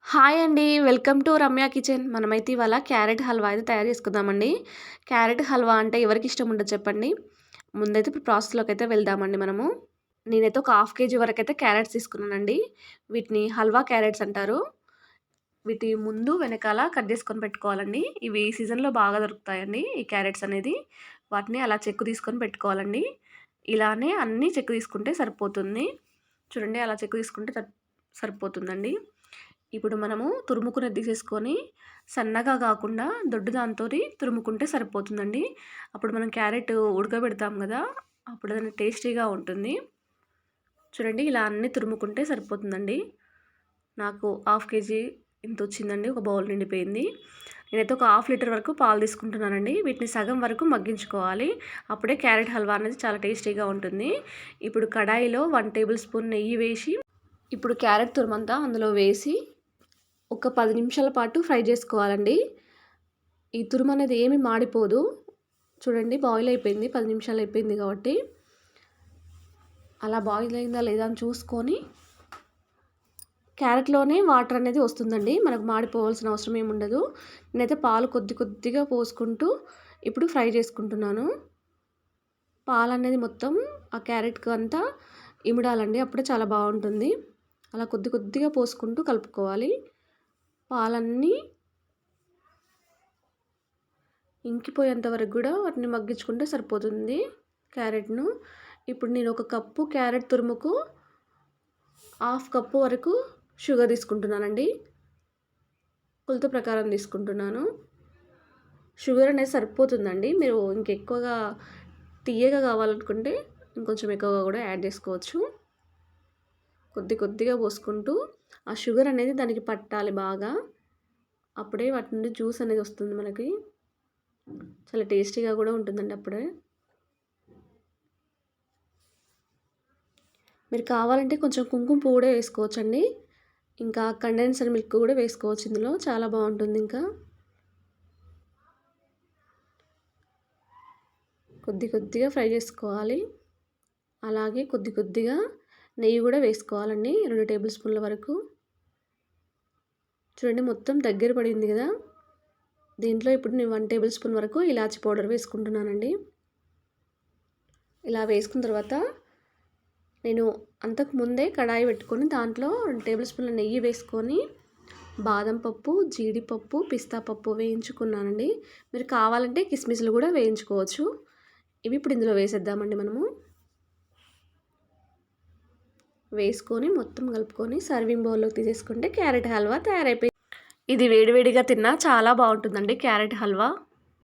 Hi అండి. Welcome to Ramya kitchen. మనమైతే ఇవాళ క్యారెట్ హల్వా అయితే తయారు చేసుకుందామండి. క్యారెట్ హల్వా అంటే ఎవరికి ఇష్టం ఉండదు చెప్పండి. ముందైతే ఇప్పుడు ప్రాసెస్‌లోకి అయితే వెళ్దామండి మనము. నేనైతే ఒక హాఫ్ కేజీ వరకైతే క్యారెట్స్ తీసుకున్నానండి. వీటిని హల్వా క్యారెట్స్ అంటారు. వీటి ముందు వెనకాల కట్ చేసుకొని పెట్టుకోవాలండి. ఇవి ఈ సీజన్‌లో బాగా దొరుకుతాయండి ఈ క్యారెట్స్ అనేది. వాటిని అలా చెక్కు తీసుకొని పెట్టుకోవాలండి. ఇలానే అన్నీ చెక్కు తీసుకుంటే సరిపోతుంది. చూడండి అలా చెక్కు తీసుకుంటే సరిపోతుందండి. ఇప్పుడు మనము తురుముకునేది తీసేసుకొని సన్నగా కాకుండా దొడ్డు దాంతోని తురుముకుంటే సరిపోతుందండి. అప్పుడు మనం క్యారెట్ ఉడకబెడతాం కదా, అప్పుడు అది టేస్టీగా ఉంటుంది. చూడండి ఇలా అన్నీ తురుముకుంటే సరిపోతుందండి. నాకు హాఫ్ కేజీ ఇంత వచ్చిందండి, ఒక బౌల్ నిండిపోయింది. నేనైతే ఒక హాఫ్ లీటర్ వరకు పాలు తీసుకుంటున్నానండి. వీటిని సగం వరకు మగ్గించుకోవాలి. అప్పుడే క్యారెట్ హల్వా అనేది చాలా టేస్టీగా ఉంటుంది. ఇప్పుడు కడాయిలో 1 టేబుల్ స్పూన్ నెయ్యి వేసి ఇప్పుడు క్యారెట్ తురుమంతా అందులో వేసి ఒక 10 నిమిషాల పాటు ఫ్రై చేసుకోవాలండి. ఈ తురుము అనేది ఏమి మాడిపోదు. చూడండి బాయిల్ అయిపోయింది, 10 నిమిషాలు అయిపోయింది కాబట్టి. అలా బాయిల్ అయిందా లేదా అని చూసుకొని, క్యారెట్లోనే వాటర్ అనేది వస్తుందండి, మనకు మాడిపోవాల్సిన అవసరం ఏమి ఉండదు. నేనైతే పాలు కొద్ది కొద్దిగా పోసుకుంటూ ఇప్పుడు ఫ్రై చేసుకుంటున్నాను. పాలు అనేది మొత్తం ఆ క్యారెట్కి అంతా ఇమిడాలండి, అప్పుడే చాలా బాగుంటుంది. అలా కొద్ది కొద్దిగా పోసుకుంటూ కలుపుకోవాలి. పాలన్నీ ఇంకిపోయేంత వరకు కూడా వాటిని మగ్గించుకుంటే సరిపోతుంది క్యారెట్ను. ఇప్పుడు నేను ఒక కప్పు క్యారెట్ తురుముకు హాఫ్ కప్పు వరకు షుగర్ తీసుకుంటున్నానండి. కొలత ప్రకారం తీసుకుంటున్నాను. షుగర్ అనేది సరిపోతుందండి. మీరు ఇంకెక్కువగా తియ్యగా కావాలనుకుంటే ఇంకొంచెం ఎక్కువగా కూడా యాడ్ చేసుకోవచ్చు. కొద్ది కొద్దిగా పోసుకుంటూ ఆ షుగర్ అనేది దానికి పట్టాలి బాగా. అప్పుడే వాటి నుండి జ్యూస్ అనేది వస్తుంది మనకి. చాలా టేస్టీగా కూడా ఉంటుందండి అప్పుడే. మీరు కావాలంటే కొంచెం కుంకుమ పువ్వు కూడా వేసుకోవచ్చండి. ఇంకా కండెన్సర్ మిల్క్ కూడా వేసుకోవచ్చు ఇందులో, చాలా బాగుంటుంది. ఇంకా కొద్ది కొద్దిగా ఫ్రై చేసుకోవాలి. అలాగే కొద్ది కొద్దిగా నెయ్యి కూడా వేసుకోవాలండి, 2 టేబుల్ స్పూన్ల వరకు. చూడండి మొత్తం దగ్గర పడింది కదా. దీంట్లో ఇప్పుడు నేను 1 టేబుల్ స్పూన్ వరకు ఇలాచి పౌడర్ వేసుకుంటున్నానండి. ఇలా వేసుకున్న తర్వాత నేను అంతకుముందే కడాయి పెట్టుకొని దాంట్లో 2 టేబుల్ స్పూన్ల నెయ్యి వేసుకొని బాదం పప్పు, జీడిపప్పు, పిస్తా పప్పు వేయించుకున్నానండి. మీరు కావాలంటే కిస్మిస్లు కూడా వేయించుకోవచ్చు. ఇవి ఇప్పుడు ఇందులో వేసేద్దామండి మనము. వేసుకొని మొత్తం కలుపుకొని సర్వింగ్ బౌల్లోకి తీసేసుకుంటే క్యారెట్ హల్వా తయారైపోయింది. ఇది వేడివేడిగా తిన్నా చాలా బాగుంటుందండి క్యారెట్ హల్వా.